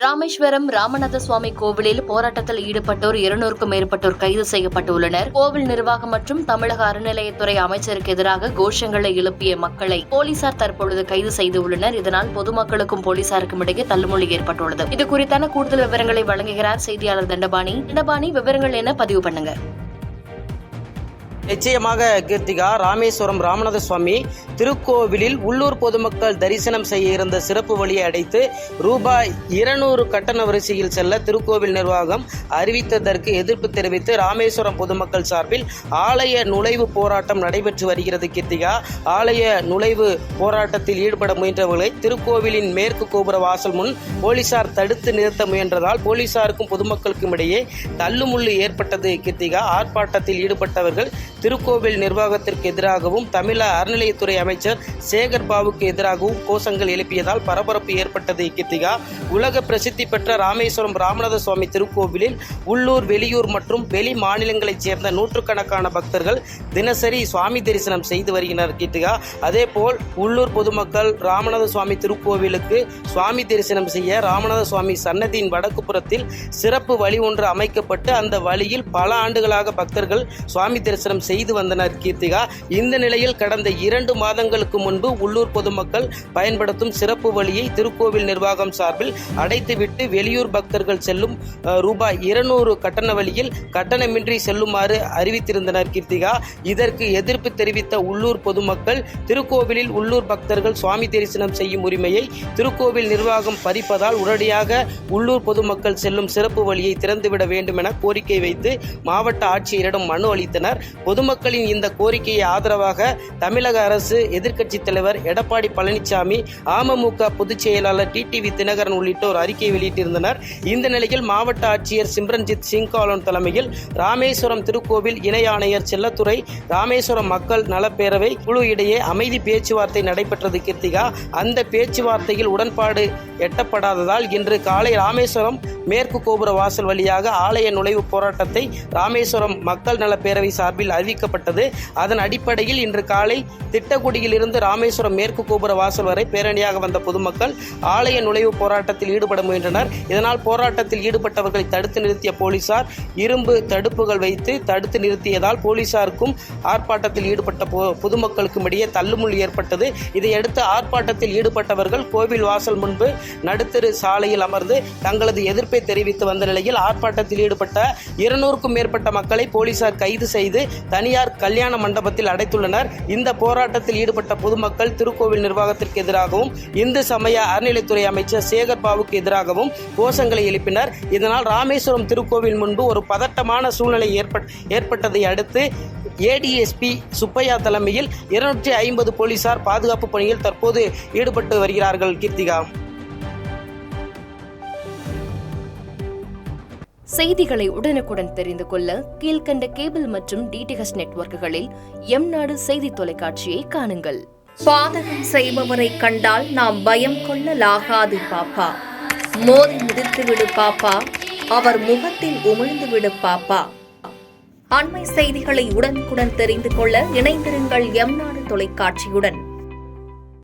ராமேஸ்வரம் ராமநாத சுவாமி கோவிலில் போராட்டத்தில் ஈடுபட்டோர் 200க்கும் மேற்பட்டோர் கைது செய்யப்பட்டுள்ளனர். கோவில் நிர்வாகம் மற்றும் தமிழக அறநிலையத்துறை அமைச்சருக்கு எதிராக கோஷங்களை எழுப்பிய மக்களை போலீசார் தற்பொழுது கைது செய்துள்ளனர். இதனால் பொதுமக்களுக்கும் போலீசாருக்கும் இடையே தள்ளுமுள்ளி ஏற்பட்டுள்ளது. இது குறித்தான கூடுதல் விவரங்களை வழங்குகிறார் செய்தியாளர் தண்டபாணி. விவரங்கள் என்ன பதிவு பண்ணுங்க. நிச்சயமாக கீர்த்திகா, ராமேஸ்வரம் ராமநாத சுவாமி திருக்கோவிலில் உள்ளூர் பொதுமக்கள் தரிசனம் செய்ய இருந்த சிறப்பு வழியை அடைத்து ரூபாய் 200 கட்டண வரிசையில் செல்ல திருக்கோவில் நிர்வாகம் அறிவித்ததற்கு எதிர்ப்பு தெரிவித்து ராமேஸ்வரம் பொதுமக்கள் சார்பில் ஆலய நுழைவு போராட்டம் நடைபெற்று வருகிறது. கீர்த்திகா, ஆலய நுழைவு போராட்டத்தில் ஈடுபட முயன்றவர்களை திருக்கோவிலின் மேற்கு கோபுர வாசல் முன் போலீசார் தடுத்து நிறுத்த முயன்றதால் போலீசாருக்கும் பொதுமக்களுக்கும் இடையே தள்ளுமுள்ளு ஏற்பட்டது. கீர்த்திகா, ஆர்ப்பாட்டத்தில் ஈடுபட்டவர்கள் திருக்கோவில் நிர்வாகத்திற்கு எதிராகவும் தமிழக அறநிலையத்துறை அமைச்சர் சேகர் பாபுக்கு எதிராகவும் கோஷங்கள் எழுப்பியதால் பரபரப்பு ஏற்பட்டது. கீர்த்திகா, உலக பிரசித்தி பெற்ற ராமேஸ்வரம் ராமநாத சுவாமி திருக்கோவிலில் உள்ளூர், வெளியூர் மற்றும் வெளி மாநிலங்களைச் சேர்ந்த நூற்றுக்கணக்கான பக்தர்கள் தினசரி சுவாமி தரிசனம் செய்து வருகின்றனர். கீர்த்திகா, அதேபோல் உள்ளூர் பொதுமக்கள் ராமநாத சுவாமி திருக்கோவிலுக்கு சுவாமி தரிசனம் செய்ய ராமநாத சுவாமி சன்னதியின் வடக்கு புறத்தில் சிறப்பு வழி ஒன்று அமைக்கப்பட்டு அந்த வழியில் பல ஆண்டுகளாக பக்தர்கள் சுவாமி தரிசனம் செய்து வந்தனர். கீர்த்திகா, இந்த நிலையில் கடந்த 2 மாதங்களுக்கு முன்பு உள்ளூர் பொதுமக்கள் பயன்படுத்தும் சிறப்பு வழியை திருக்கோவில் நிர்வாகம் சார்பில் அடைத்துவிட்டு வெளியூர் பக்தர்கள் செல்லும் ரூபாய் 200 கட்டண வழியில் கட்டணமின்றி செல்லுமாறு அறிவித்திருந்தனர். கீர்த்திகா, இதற்கு எதிர்ப்பு தெரிவித்த உள்ளூர் பொதுமக்கள் திருக்கோவிலில் உள்ளூர் பக்தர்கள் சுவாமி தரிசனம் செய்யும் உரிமையை திருக்கோவில் நிர்வாகம் பறிப்பதால் உடனடியாக உள்ளூர் பொதுமக்கள் செல்லும் சிறப்பு வழியை திறந்துவிட வேண்டும் என கோரிக்கை வைத்து மாவட்ட ஆட்சியரிடம் மனு அளித்தனர். பொதுமக்களின் இந்த கோரிக்கையை ஆதரவாக தமிழக அரசு எதிர்க்கட்சித் தலைவர் எடப்பாடி பழனிசாமி, அமமுக பொதுச் செயலாளர் டிடிவி தினகரன் உள்ளிட்டோர் அறிக்கை வெளியிட்டிருந்தனர். இந்த நிலையில் மாவட்ட ஆட்சியர் சிம்ரன்ஜித் சிங் காலோன் தலைமையில் ராமேஸ்வரம் திருக்கோவில் இணை ஆணையர் செல்லத்துறை, ராமேஸ்வரம் மக்கள் நலப்பேரவை குழு இடையே அமைதி பேச்சுவார்த்தை நடைபெற்றது. கீர்த்திகா, அந்த பேச்சுவார்த்தையில் உடன்பாடு எட்டப்படாததால் இன்று காலை ராமேஸ்வரம் மேற்கு கோபுர வாசல் வழியாக ஆலய நுழைவு போராட்டத்தை ராமேஸ்வரம் மக்கள் நலப்பேரவை சார்பில் அறிவிக்கப்பட்டது. அதன் அடிப்படையில் இன்று காலை திட்டக்குடியில் இருந்து ராமேஸ்வரம் மேற்கு கோபுர வாசல் வரை பேரணியாக வந்த பொதுமக்கள் ஆலய நுழைவு போராட்டத்தில் ஈடுபட முயன்றனர். இதனால் போராட்டத்தில் ஈடுபட்டவர்களை தடுத்து நிறுத்திய போலீசார் இரும்பு தடுப்புகள் வைத்து தடுத்து நிறுத்தியதால் போலீசாருக்கும் ஆர்ப்பாட்டத்தில் ஈடுபட்ட பொதுமக்களுக்கும் இடையே தள்ளுமுள்ளு ஏற்பட்டது. இதையடுத்து ஆர்ப்பாட்டத்தில் ஈடுபட்டவர்கள் கோவில் வாசல் முன்பு நடுத்தெரு சாலையில் அமர்ந்து தங்களது எதிர்ப்பை தெரிவித்து வந்த நிலையில் ஆர்ப்பாட்டத்தில் ஈடுபட்ட 200க்கும் மேற்பட்ட மக்களை போலீசார் கைது செய்து தனியார் கல்யாண மண்டபத்தில் அடைத்துள்ளனர். இந்த போராட்டத்தில் ஈடுபட்ட பொதுமக்கள் திருக்கோவில் நிர்வாகத்திற்கு எதிராகவும் இந்து சமய அறநிலைத்துறை அமைச்சர் சேகர் பாபுக்கு எதிராகவும் கோஷங்களை எழுப்பினர். இதனால் ராமேஸ்வரம் திருக்கோவில் முன்பு ஒரு பதட்டமான சூழ்நிலை ஏற்பட்டதை அடுத்து ஏடிஎஸ்பி சுப்பையா தலைமையில் 250 போலீசார் பாதுகாப்பு பணியில் தற்போது ஈடுபட்டு வருகிறார்கள். கீர்த்திகா, செய்திகளை உடனுக்குடன் தெரிந்து கொள்ள கீழ்கண்ட கேபிள் மற்றும் டிடிஹெச் நெட்வொர்க்குகளில் எம்நாடு செய்தி தொலைக்காட்சியை காணுங்கள். பாதகம் செய்பவரை கண்டால் நாம் பயம் கொள்ளலாகாது பாப்பா. மோதி மிதித்துவிடு பாப்பா, அவர் முகத்தில் உமிழ்ந்துவிடு பாப்பா. அண்மை செய்திகளை உடனுக்குடன் தெரிந்து கொள்ள இணைந்திருங்கள் எம்நாடு தொலைக்காட்சியுடன்.